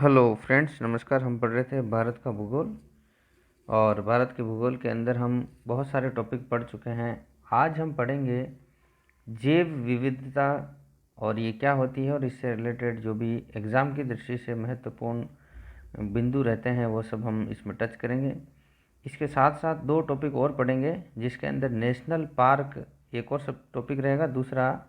Hello friends, नमस्कार। हम पढ़ रहे थे भारत का भूगोल और भारत के भूगोल के अंदर हम बहुत सारे टॉपिक पढ़ चुके हैं। आज हम पढ़ेंगे जैव विविधता और ये क्या होती है और इससे रिलेटेड जो भी एग्ज़ाम की दृष्टि से महत्वपूर्ण बिंदु रहते हैं वो सब हम इसमें टच करेंगे। इसके साथ साथ दो टॉपिक और पढ़ेंगे जिसके अंदर नेशनल पार्क एक और सब टॉपिक रहेगा, दूसरा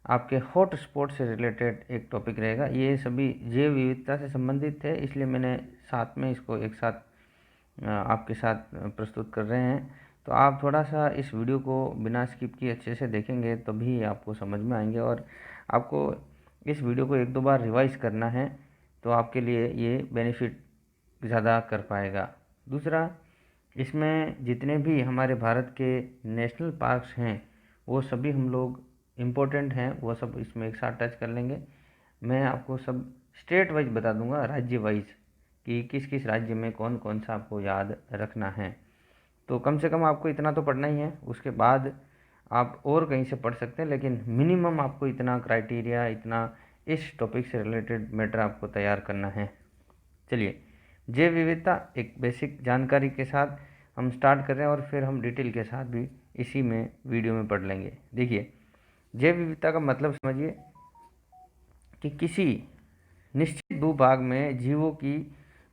आपके हॉट स्पॉट से रिलेटेड एक टॉपिक रहेगा। ये सभी जैव विविधता से संबंधित है, इसलिए मैंने साथ में इसको एक साथ आपके साथ प्रस्तुत कर रहे हैं। तो आप थोड़ा सा इस वीडियो को बिना स्किप किए अच्छे से देखेंगे तभी आपको समझ में आएंगे और आपको इस वीडियो को एक दो बार रिवाइज करना है तो आपके लिए ये बेनिफिट ज़्यादा कर पाएगा। दूसरा, इसमें जितने भी हमारे भारत के नेशनल पार्क्स हैं वो सभी हम लोग इम्पोर्टेंट हैं, वो सब इसमें एक साथ टच कर लेंगे। मैं आपको सब स्टेट वाइज बता दूंगा, राज्य वाइज, कि किस किस राज्य में कौन कौन सा आपको याद रखना है। तो कम से कम आपको इतना तो पढ़ना ही है, उसके बाद आप और कहीं से पढ़ सकते हैं, लेकिन मिनिमम आपको इतना क्राइटेरिया, इतना इस टॉपिक से रिलेटेड मैटर आपको तैयार करना है। चलिए, जैव विविधता एक बेसिक जानकारी के साथ हम स्टार्ट कर रहे हैं और फिर हम डिटेल के साथ भी इसी में वीडियो में पढ़ लेंगे। देखिए, जैव विविधता का मतलब समझिए कि किसी निश्चित भूभाग में जीवों की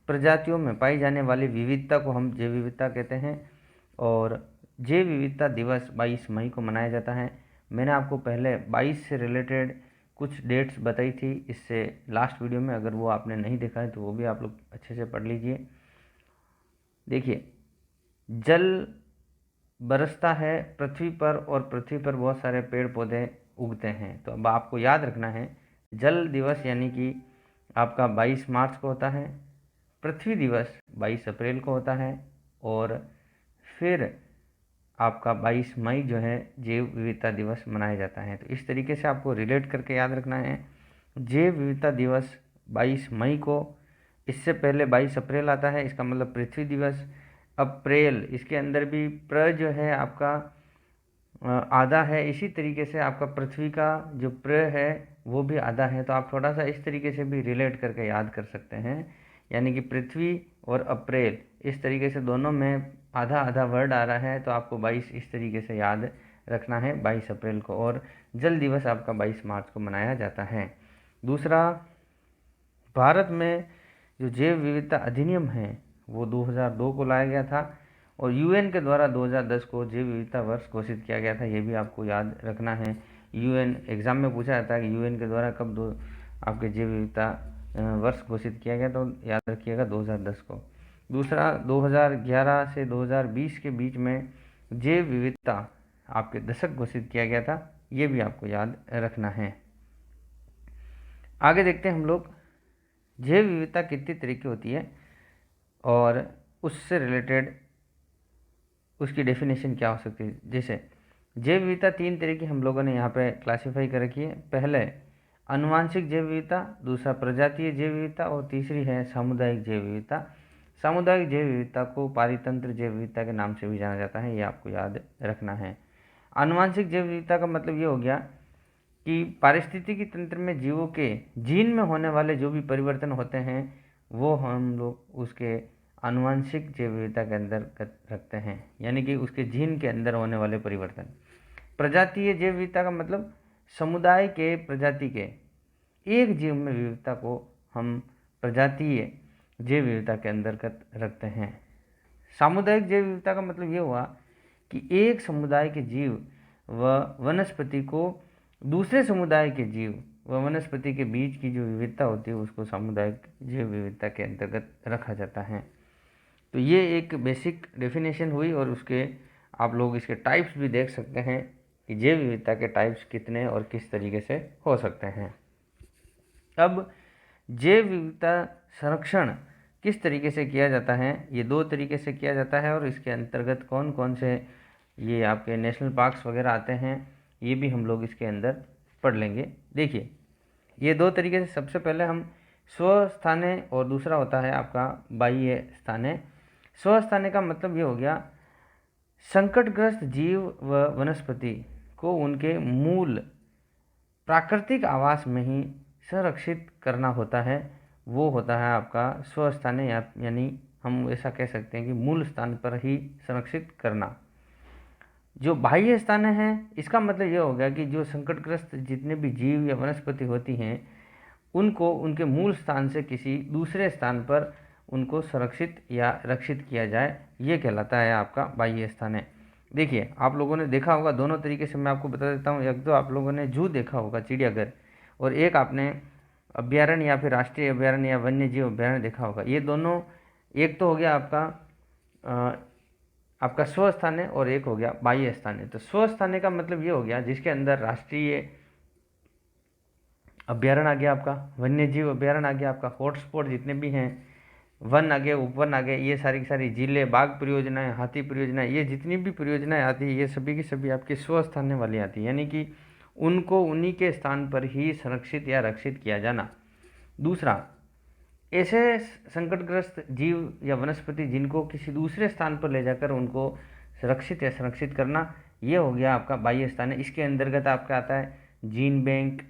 प्रजातियों में पाई जाने वाली विविधता को हम जैव विविधता कहते हैं। और जैव विविधता दिवस 22 मई को मनाया जाता है। मैंने आपको पहले 22 से रिलेटेड कुछ डेट्स बताई थी इससे लास्ट वीडियो में, अगर वो आपने नहीं देखा है तो वो भी आप लोग अच्छे से पढ़ लीजिए। देखिए, जल बरसता है पृथ्वी पर और पृथ्वी पर बहुत सारे पेड़ पौधे उगते हैं। तो अब आपको याद रखना है, जल दिवस यानी कि आपका 22 मार्च को होता है, पृथ्वी दिवस 22 अप्रैल को होता है और फिर आपका 22 मई जो है जैव विविधता दिवस मनाया जाता है। तो इस तरीके से आपको रिलेट करके याद रखना है। जैव विविधता दिवस 22 मई को, इससे पहले 22 अप्रैल आता है, इसका मतलब पृथ्वी दिवस। अप्रैल, इसके अंदर भी प्र जो है आपका आधा है, इसी तरीके से आपका पृथ्वी का जो प्र है वो भी आधा है। तो आप थोड़ा सा इस तरीके से भी रिलेट करके याद कर सकते हैं, यानी कि पृथ्वी और अप्रैल इस तरीके से दोनों में आधा आधा वर्ड आ रहा है। तो आपको 22 इस तरीके से याद रखना है 22 अप्रैल को। और जल दिवस आपका 22 मार्च को मनाया जाता है। दूसरा, भारत में जो जैव विविधता अधिनियम है वो 2002 को लाया गया था और यूएन के द्वारा 2010 को जैव विविधता वर्ष घोषित किया गया था। ये भी आपको याद रखना है। यूएन एग्ज़ाम में पूछा जाता है कि यूएन के द्वारा कब आपके जैव विविधता वर्ष घोषित किया गया, तो याद रखिएगा 2010 को। दूसरा, 2011 से 2020 के बीच में जैव विविधता आपके दशक घोषित किया गया था, ये भी आपको याद रखना है। आगे देखते हैं हम लोग जैव विविधता कितनी तरह की होती है और उससे रिलेटेड उसकी डेफिनेशन क्या हो सकती है। जैसे जैव विविधता 3 तरह की हम लोगों ने यहाँ पे क्लासिफाई कर रखी है। पहले आनुवांशिक जैव विविधता, दूसरा प्रजातीय जैव विविधता और तीसरी है सामुदायिक जैव विविधता। सामुदायिक जैव विविधता को पारितंत्र जैव विविधता के नाम से भी जाना जाता है, ये आपको याद रखना है। आनुवांशिक जैव विविधता का मतलब ये हो गया कि पारिस्थितिकी तंत्र में जीवों के जीन में होने वाले जो भी परिवर्तन होते हैं वो हम लोग उसके आनुवांशिक जैव विविधता के अंदर रखते हैं, यानी कि उसके जीन के अंदर होने वाले परिवर्तन। प्रजातीय जैव विविधता का मतलब समुदाय के प्रजाति के एक जीव में विविधता को हम प्रजातीय जैव विविधता के अंतर्गत रखते हैं। सामुदायिक जैव विविधता का मतलब ये हुआ कि एक समुदाय के जीव व वनस्पति को दूसरे समुदाय के जीव व वनस्पति के बीच की जो विविधता होती है उसको सामुदायिक जैव विविधता के अंतर्गत रखा जाता है। तो ये एक बेसिक डेफिनेशन हुई और उसके आप लोग इसके टाइप्स भी देख सकते हैं कि जैव विविधता के टाइप्स कितने और किस तरीके से हो सकते हैं। अब जैव विविधता संरक्षण किस तरीके से किया जाता है, ये 2 तरीके से किया जाता है और इसके अंतर्गत कौन कौन से ये आपके नेशनल पार्क्स वगैरह आते हैं ये भी हम लोग इसके अंदर पढ़ लेंगे। देखिए, ये 2 तरीके से, सबसे पहले हम स्वस्थाने और दूसरा होता है आपका बाह्य स्थाने। स्वस्थाने का मतलब ये हो गया संकटग्रस्त जीव व वनस्पति को उनके मूल प्राकृतिक आवास में ही संरक्षित करना होता है। वो होता है आपका स्वस्थानीय यानी हम ऐसा कह सकते हैं कि मूल स्थान पर ही संरक्षित करना। जो बाह्य स्थान है इसका मतलब ये हो गया कि जो संकटग्रस्त जितने भी जीव या वनस्पति होती हैं उनको उनके मूल स्थान से किसी दूसरे स्थान पर उनको संरक्षित या रक्षित किया जाए, ये कहलाता है आपका बाह्य स्थान है। देखिए आप लोगों ने देखा होगा, दोनों तरीके से मैं आपको बता देता हूँ। एक तो आप लोगों ने जू देखा होगा, चिड़ियाघर, और एक आपने अभ्यारण्य या फिर राष्ट्रीय अभ्यारण्य या वन्य जीव अभ्यारण्य देखा होगा। ये दोनों, एक तो हो गया आपका स्वस्थान है और एक हो गया बाह्य स्थान है। तो स्वस्थान का मतलब ये हो गया जिसके अंदर राष्ट्रीय अभ्यारण्य आ गया, आपका वन्य जीव अभ्यारण्य आ गया, आपका हॉटस्पॉट जितने भी हैं, वन आ गए, उपवन आ गए, ये सारी की सारी जिले, बाघ परियोजनाएं, हाथी परियोजनाएं, ये जितनी भी परियोजनाएं आती है ये सभी की सभी आपके स्वस्थान वाली आती है, यानी कि उनको उन्हीं के स्थान पर ही संरक्षित या रक्षित किया जाना। दूसरा, ऐसे संकटग्रस्त जीव या वनस्पति जिनको किसी दूसरे स्थान पर ले जाकर उनको सुरक्षित या संरक्षित करना, ये हो गया आपका बाह्य स्थान है। इसके अंतर्गत आपका आता है जीन बैंक,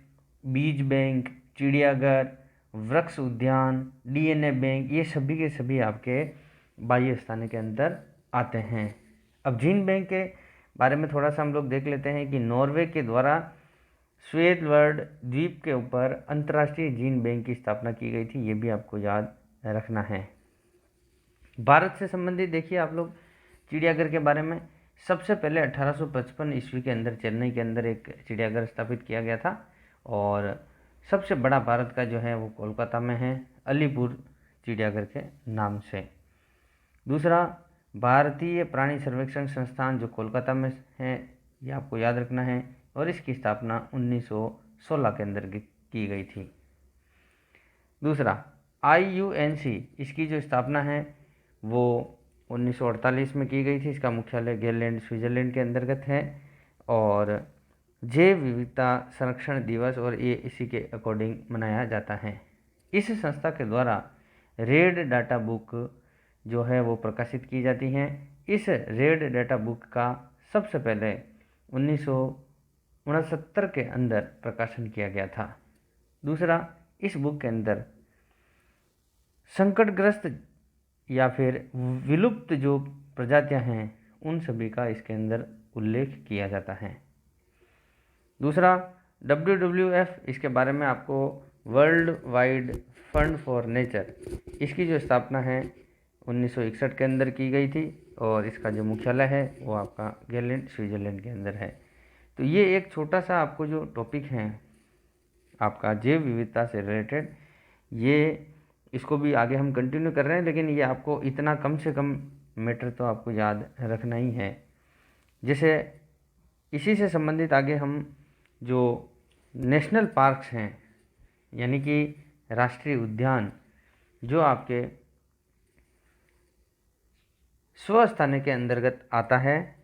बीज बैंक, चिड़ियाघर, वृक्ष उद्यान, डीएनए बैंक, ये सभी के सभी आपके बाह्य स्थान के अंदर आते हैं। अब जीन बैंक के बारे में थोड़ा सा हम लोग देख लेते हैं कि नॉर्वे के द्वारा स्वेतवर्ड द्वीप के ऊपर अंतर्राष्ट्रीय जीन बैंक की स्थापना की गई थी, ये भी आपको याद रखना है। भारत से संबंधित देखिए आप लोग चिड़ियाघर के बारे में, सबसे पहले 1855 ईस्वी के अंदर चेन्नई के अंदर एक चिड़ियाघर स्थापित किया गया था, और सबसे बड़ा भारत का जो है वो कोलकाता में है, अलीपुर चिड़ियाघर के नाम से। दूसरा, भारतीय प्राणी सर्वेक्षण संस्थान जो कोलकाता में है, ये आपको याद रखना है, और इसकी स्थापना 1916 के अंदर की गई थी। दूसरा, IUNC, इसकी जो स्थापना है वो 1948 में की गई थी। इसका मुख्यालय गेलैंड स्विट्जरलैंड के अंतर्गत है, और जैव विविधता संरक्षण दिवस और ये इसी के अकॉर्डिंग मनाया जाता है। इस संस्था के द्वारा रेड डाटा बुक जो है वो प्रकाशित की जाती हैं। इस रेड डाटा बुक का सबसे पहले 1969 के अंदर प्रकाशन किया गया था। दूसरा, इस बुक के अंदर संकटग्रस्त या फिर विलुप्त जो प्रजातियां हैं उन सभी का इसके अंदर उल्लेख किया जाता है। दूसरा, WWF, इसके बारे में आपको world wide fund for nature, इसकी जो स्थापना है 1961 के अंदर की गई थी, और इसका जो मुख्यालय है वो आपका गेलैंड स्विट्जरलैंड के अंदर है। तो ये एक छोटा सा आपको जो टॉपिक है आपका जैव विविधता से रिलेटेड, ये इसको भी आगे हम कंटिन्यू कर रहे हैं, लेकिन ये आपको इतना कम से कम मैटर तो आपको याद रखना ही है। जैसे इसी से संबंधित आगे हम जो नेशनल पार्क्स हैं, यानी कि राष्ट्रीय उद्यान, जो आपके स्वस्थान के अंतर्गत आता है,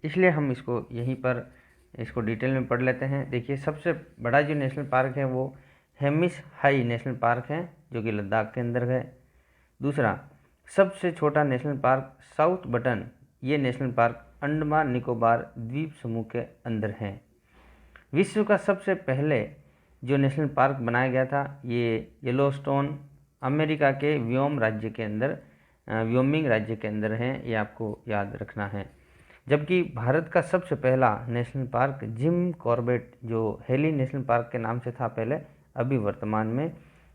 इसलिए हम इसको यहीं पर इसको डिटेल में पढ़ लेते हैं। देखिए, सबसे बड़ा जो नेशनल पार्क है वो हेमिस हाई नेशनल पार्क है जो कि लद्दाख के अंदर है। दूसरा, सबसे छोटा नेशनल पार्क साउथ बटन, ये नेशनल पार्क अंडमान निकोबार द्वीप समूह के अंदर है। विश्व का सबसे पहले जो नेशनल पार्क बनाया गया था ये येलोस्टोन अमेरिका के व्योमिंग राज्य के अंदर है, ये आपको याद रखना है। जबकि भारत का सबसे पहला नेशनल पार्क जिम कॉर्बेट, जो हेली नेशनल पार्क के नाम से था पहले, अभी वर्तमान में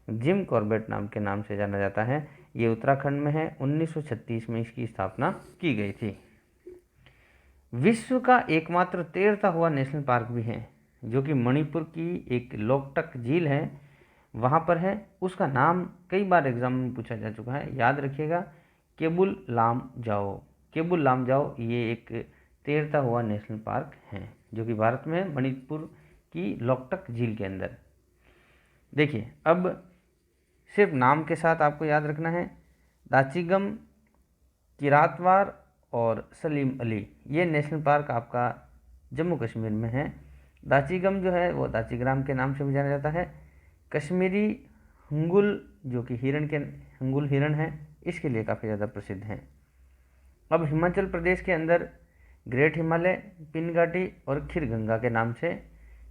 जिम कॉर्बेट नाम के नाम से जाना जाता है, ये उत्तराखंड में है। 1936 में इसकी स्थापना की गई थी। विश्व का एकमात्र तैरता हुआ नेशनल पार्क भी है जो कि मणिपुर की एक लोकटक झील है, वहाँ पर है। उसका नाम कई बार एग्जाम में पूछा जा चुका है, याद रखिएगा, केबुल लामजाओ। केबुल लामजाओ ये एक तैरता हुआ नेशनल पार्क है जो कि भारत में है, मणिपुर की लोकटक झील के अंदर। देखिए, अब सिर्फ नाम के साथ आपको याद रखना है, दाचिगम, किरातवार और सलीम अली, ये नेशनल पार्क आपका जम्मू कश्मीर में है। दाचिगम जो है वो दाचीग्राम के नाम से भी जाना जाता है। कश्मीरी हंगुल जो कि हंगुल हिरण है, इसके लिए काफ़ी ज़्यादा प्रसिद्ध हैं। अब हिमाचल प्रदेश के अंदर ग्रेट हिमालय, पिनघाटी और खीरगंगा के नाम से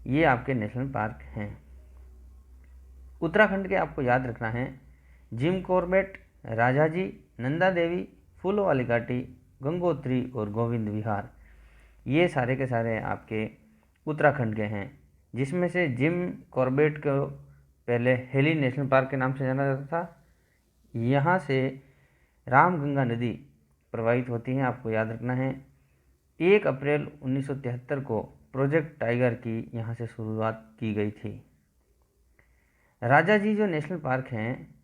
ये आपके नेशनल पार्क हैं। उत्तराखंड के आपको याद रखना है जिम कॉर्बेट, राजाजी, नंदा देवी, फूलों वाली घाटी, गंगोत्री और गोविंद विहार, ये सारे के सारे आपके उत्तराखंड के हैं। जिसमें से जिम कॉर्बेट को पहले हेली नेशनल पार्क के नाम से जाना जाता था। यहाँ से रामगंगा नदी प्रवाहित होती है, आपको याद रखना है। 1 अप्रैल 1973 को प्रोजेक्ट टाइगर की यहाँ से शुरुआत की गई थी। राजाजी जो नेशनल पार्क हैं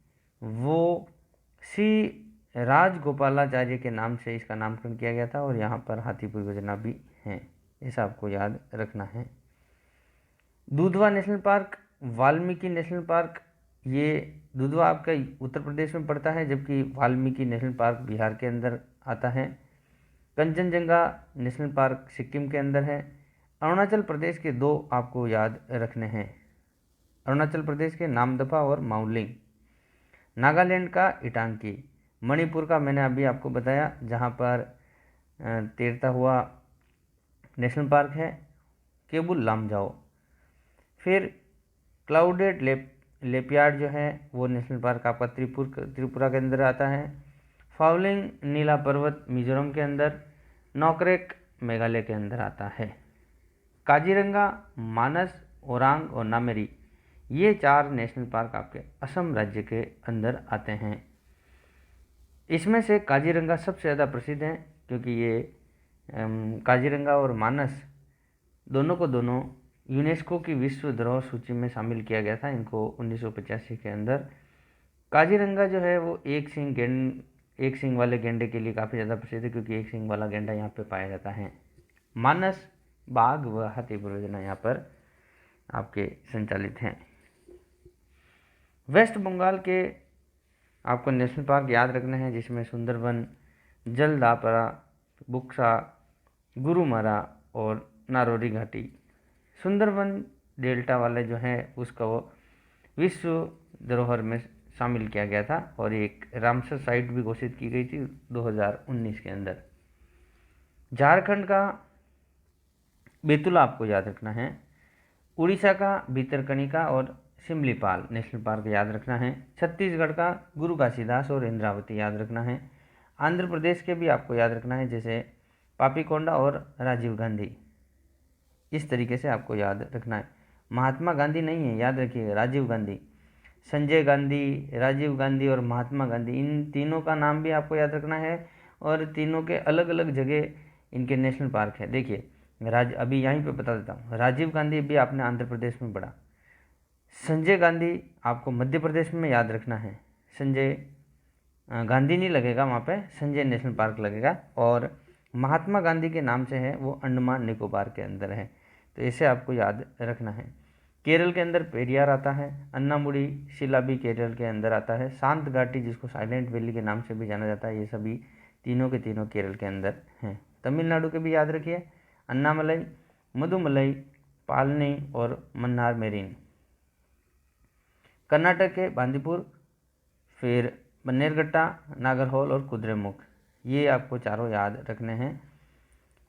वो श्री राजगोपालाचार्य के नाम से इसका नामकरण किया गया था और यहाँ पर हाथी परियोजना भी है, ऐसा आपको याद रखना है। Dudhwa national park, Valmiki national park, ये दुधवा आपका उत्तर प्रदेश में पड़ता है जबकि वाल्मीकि नेशनल पार्क बिहार के अंदर आता है। कंचनजंगा नेशनल पार्क सिक्किम के अंदर है। अरुणाचल प्रदेश के 2 आपको याद रखने हैं, अरुणाचल प्रदेश के नामदफा और माउलिंग। नागालैंड का इटांकी, मणिपुर का मैंने अभी आपको बताया जहाँ पर तैरता हुआ नेशनल पार्क है, केबुल लामजाओ। फिर क्लाउडेड लेपियार्ड जो है वो नेशनल पार्क आपका त्रिपुरा के अंदर आता है। फाउलिंग नीला पर्वत मिजोरम के अंदर, नौकरेक मेघालय के अंदर आता है। काजीरंगा, मानस, ओरांग और नामेरी, ये 4 नेशनल पार्क आपके असम राज्य के अंदर आते हैं। इसमें से काजीरंगा सबसे ज़्यादा प्रसिद्ध है क्योंकि ये काजीरंगा और मानस दोनों को दोनों यूनेस्को की विश्व धरोहर सूची में शामिल किया गया था इनको 1985 के अंदर। काजीरंगा जो है वो एक सींग वाले गेंडे के लिए काफ़ी ज़्यादा प्रसिद्ध है क्योंकि एक सींग वाला गेंडा यहाँ पे पाया जाता है। मानस बाघ व हाथी परियोजना यहाँ पर आपके संचालित हैं। वेस्ट बंगाल के आपको नेशनल पार्क याद रखने हैं जिसमें सुंदरबन, जलदापारा, बुक्सा, गुरुमारा और नारोरी घाटी। सुंदरबन डेल्टा वाले जो हैं उसका वो विश्व धरोहर में शामिल किया गया था और एक रामसर साइट भी घोषित की गई थी 2019 के अंदर। झारखंड का बेतुला आपको याद रखना है। उड़ीसा का भीतरकनिका और सिमलीपाल नेशनल पार्क याद रखना है। छत्तीसगढ़ का गुरु घासीदास और इंद्रावती याद रखना है। आंध्र प्रदेश के भी आपको याद रखना है जैसे पापीकोंडा और राजीव गांधी, इस तरीके से आपको याद रखना है। महात्मा गांधी नहीं है, याद रखिएगा, राजीव गांधी। संजय गांधी, राजीव गांधी और महात्मा गांधी, इन तीनों का नाम भी आपको याद रखना है और तीनों के अलग अलग जगह इनके नेशनल पार्क है। देखिए अभी यहीं पे बता देता हूँ, राजीव गांधी भी आपने आंध्र प्रदेश में पढ़ा, संजय गांधी आपको मध्य प्रदेश में याद रखना है। संजय गांधी नहीं लगेगा वहाँ पे, संजय नेशनल पार्क लगेगा। और महात्मा गांधी के नाम से है वो अंडमान निकोबार के अंदर है, तो इसे आपको याद रखना है। केरल के अंदर पेरियार आता है। अन्नामुडी शिला भी केरल के अंदर आता है। शांत घाटी जिसको साइलेंट वैली के नाम से भी जाना जाता है, ये सभी तीनों के तीनों केरल के अंदर हैं। तमिलनाडु के भी याद रखिए, अन्नामलई, मधुमलई, पालनी और मन्नार मेरीन। कर्नाटक के बांदीपुर, फिर बन्नेरघट्टा, नागरहोल और कुद्रेमुख, ये आपको चारों याद रखने हैं।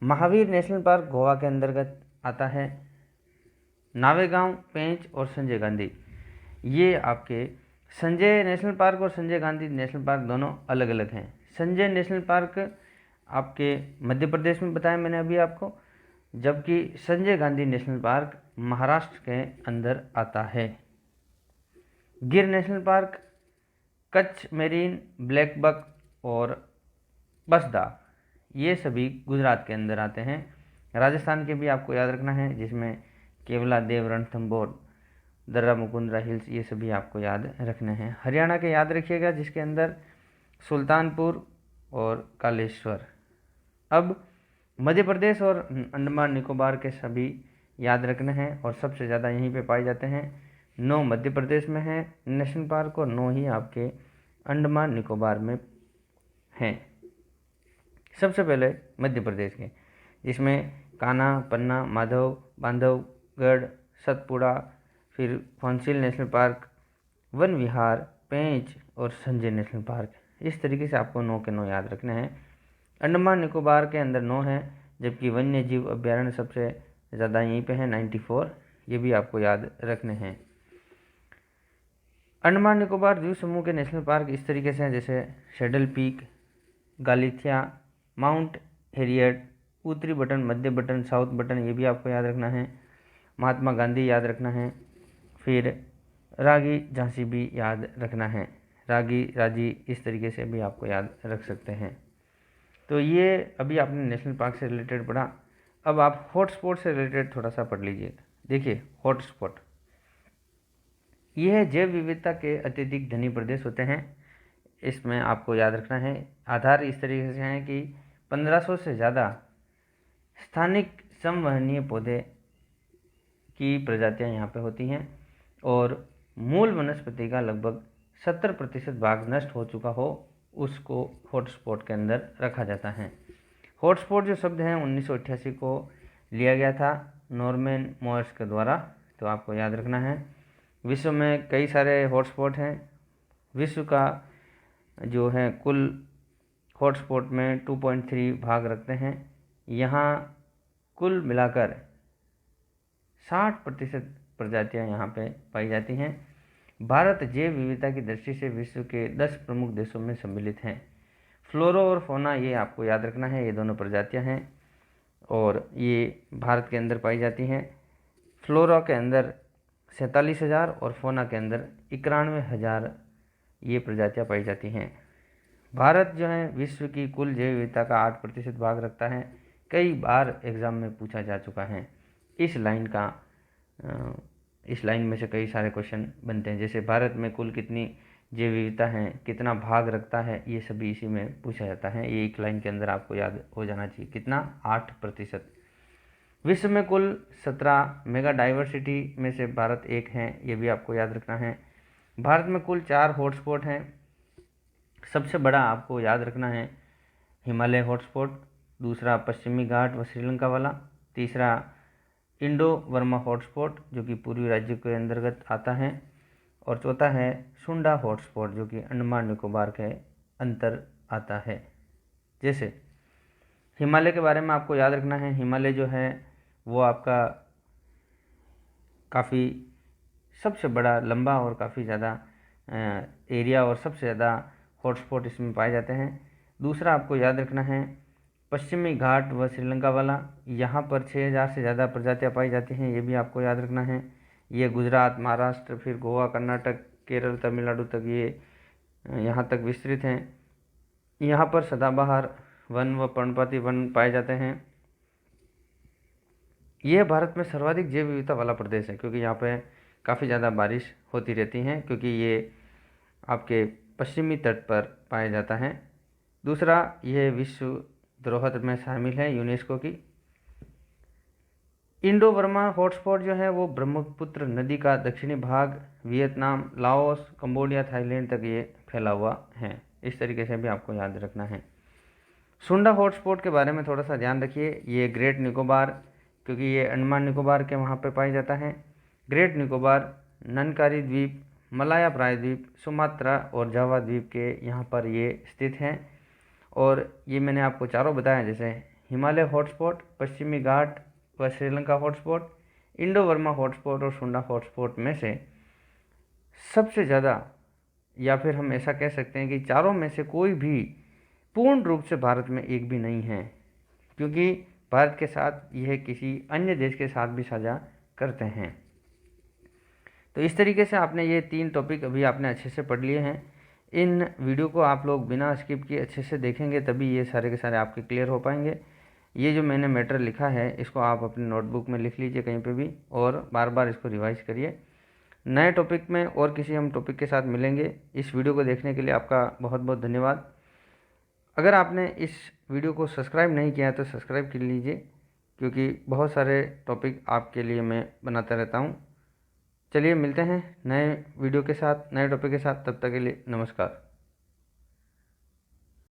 महावीर नेशनल पार्क गोवा के अंतर्गत आता है। नावेगांव, पेंच और संजय गांधी, ये आपके संजय नेशनल पार्क और संजय गांधी नेशनल पार्क दोनों अलग अलग हैं। संजय नेशनल पार्क आपके मध्य प्रदेश में बताया मैंने अभी आपको, जबकि संजय गांधी नेशनल पार्क महाराष्ट्र के अंदर आता है। Gir national park, Kutch marine, black buck और बसदा, ये सभी गुजरात के अंदर आते हैं। राजस्थान के भी आपको याद रखना है जिसमें केवला देव, रणथंभौर, दर्रा मुकुंदरा हिल्स, ये सभी आपको याद रखने हैं। हरियाणा के याद रखिएगा जिसके अंदर सुल्तानपुर और कालेश्वर। अब मध्य प्रदेश और अंडमान निकोबार के सभी याद रखने हैं और सबसे ज़्यादा यहीं पे पाए जाते हैं। 9 मध्य प्रदेश में हैं नेशनल पार्क और 9 ही आपके अंडमान निकोबार में हैं। सबसे पहले मध्य प्रदेश के, जिसमें कान्हा, पन्ना, माधव, बांधवगढ़, सतपुड़ा, फिर फॉन्सिल नेशनल पार्क, वन विहार, पेंच और संजय नेशनल पार्क, इस तरीके से आपको 9 के 9 याद रखने हैं। अंडमान निकोबार के अंदर 9 हैं, जबकि वन्य जीव अभ्यारण्य सबसे ज़्यादा यहीं पे है 94, ये भी आपको याद रखने हैं। अंडमान निकोबार द्वीप समूह के नेशनल पार्क इस तरीके से हैं, जैसे शेडल पीक, गालिथिया, माउंट हेरियट, उत्तरी बटन, मध्य बटन, साउथ बटन, ये भी आपको याद रखना है। महात्मा गांधी याद रखना है। फिर रागी झांसी भी याद रखना है। रागी राजी इस तरीके से भी आपको याद रख सकते हैं। तो ये अभी आपने नेशनल पार्क से रिलेटेड पढ़ा। अब आप हॉटस्पॉट से रिलेटेड थोड़ा सा पढ़ लीजिए। देखिए हॉटस्पॉट ये है जैव विविधता के अत्यधिक धनी प्रदेश होते हैं। इसमें आपको याद रखना है आधार इस तरीके से हैं कि 1500 से ज़्यादा स्थानिक संवहनीय पौधे की प्रजातियां यहाँ पे होती हैं और मूल वनस्पति का लगभग 70% भाग नष्ट हो चुका हो उसको हॉटस्पॉट के अंदर रखा जाता है। हॉटस्पॉट जो शब्द है 1988 को लिया गया था नॉर्मन मॉयर्स के द्वारा, तो आपको याद रखना है। विश्व में कई सारे हॉटस्पॉट हैं। विश्व का जो है कुल हॉटस्पॉट में 2.3 भाग रखते हैं। यहाँ कुल मिलाकर 60% प्रजातियाँ यहाँ पे पाई जाती हैं। भारत जैव विविधता की दृष्टि से विश्व के 10 प्रमुख देशों में सम्मिलित हैं। फ्लोरा और फौना ये आपको याद रखना है, ये दोनों प्रजातियाँ हैं और ये भारत के अंदर पाई जाती हैं। फ्लोरा के अंदर 47,000 और फौना के अंदर 91,000 ये प्रजातियाँ पाई जाती हैं। भारत जो है विश्व की कुल जैव विविधता का 8% भाग रखता है। कई बार एग्ज़ाम में पूछा जा चुका है। इस लाइन में से कई सारे क्वेश्चन बनते हैं, जैसे भारत में कुल कितनी जैव विविधता है, कितना भाग रखता है, ये सभी इसी में पूछा जाता है। ये एक लाइन के अंदर आपको याद हो जाना चाहिए, कितना 8%। विश्व में कुल 17 मेगा डाइवर्सिटी में से भारत एक है, ये भी आपको याद रखना है। भारत में कुल 4 हॉटस्पॉट हैं। सबसे बड़ा आपको याद रखना है हिमालय हॉटस्पॉट, दूसरा पश्चिमी घाट व श्रीलंका वाला, तीसरा इंडो बर्मा हॉटस्पॉट जो कि पूर्वी राज्य के अंतर्गत आता है, और चौथा है सुंडा हॉटस्पॉट जो कि अंडमान निकोबार के अंतर आता है। जैसे हिमालय के बारे में आपको याद रखना है, हिमालय जो है वो आपका काफ़ी सबसे बड़ा लंबा और काफ़ी ज़्यादा एरिया और सबसे ज़्यादा हॉटस्पॉट इसमें पाए जाते हैं। दूसरा आपको याद रखना है पश्चिमी घाट व श्रीलंका वाला, यहाँ पर 6,000 से ज़्यादा प्रजातियाँ पाई जाती हैं, ये भी आपको याद रखना है। ये गुजरात, महाराष्ट्र, फिर गोवा, कर्नाटक, केरल, तमिलनाडु तक ये यहाँ तक विस्तृत हैं। यहाँ पर सदाबहार वन व पर्णपाती वन पाए जाते हैं। यह भारत में सर्वाधिक जैव विविधता वाला प्रदेश है क्योंकि यहाँ पे काफ़ी ज़्यादा बारिश होती रहती है, क्योंकि ये आपके पश्चिमी तट पर पाया जाता है। दूसरा, यह विश्व धरोहर में शामिल है यूनेस्को की। इंडो बर्मा हॉटस्पॉट जो है वो ब्रह्मपुत्र नदी का दक्षिणी भाग, वियतनाम, लाओस, कंबोडिया, थाईलैंड तक ये फैला हुआ है। इस तरीके से भी आपको याद रखना है। सुंडा हॉटस्पॉट के बारे में थोड़ा सा ध्यान रखिए। ये ग्रेट निकोबार, क्योंकि ये अंडमान निकोबार के वहाँ पे पाया जाता है। ग्रेट निकोबार, ननकारी द्वीप, मलाया प्रायद्वीप, सुमात्रा और जावा द्वीप के यहाँ पर ये स्थित हैं। और ये मैंने आपको चारों बताया, जैसे हिमालय हॉटस्पॉट, पश्चिमी घाट व Sri Lanka hotspot, Indo Burma hotspot और सुंडा हॉटस्पॉट में से सबसे ज़्यादा, या फिर हम ऐसा कह सकते हैं कि चारों में से कोई भी पूर्ण रूप से भारत में एक भी नहीं है, क्योंकि भारत के साथ यह किसी अन्य देश के साथ भी साझा करते हैं। तो इस तरीके से आपने ये 3 टॉपिक अभी आपने अच्छे से पढ़ लिए हैं। इन वीडियो को आप लोग बिना स्किप किए अच्छे से देखेंगे तभी ये सारे के सारे आपके क्लियर हो पाएंगे। ये जो मैंने मैटर लिखा है इसको आप अपनी नोटबुक में लिख लीजिए कहीं पे भी, और बार बार इसको रिवाइज करिए। नए टॉपिक में और किसी हम टॉपिक के साथ मिलेंगे। इस वीडियो को देखने के लिए आपका बहुत बहुत धन्यवाद। अगर आपने इस वीडियो को सब्सक्राइब नहीं किया है तो सब्सक्राइब कर लीजिए, क्योंकि बहुत सारे टॉपिक आपके लिए मैं बनाता रहता हूँ। चलिए मिलते हैं नए वीडियो के साथ, नए टॉपिक के साथ। तब तक के लिए नमस्कार।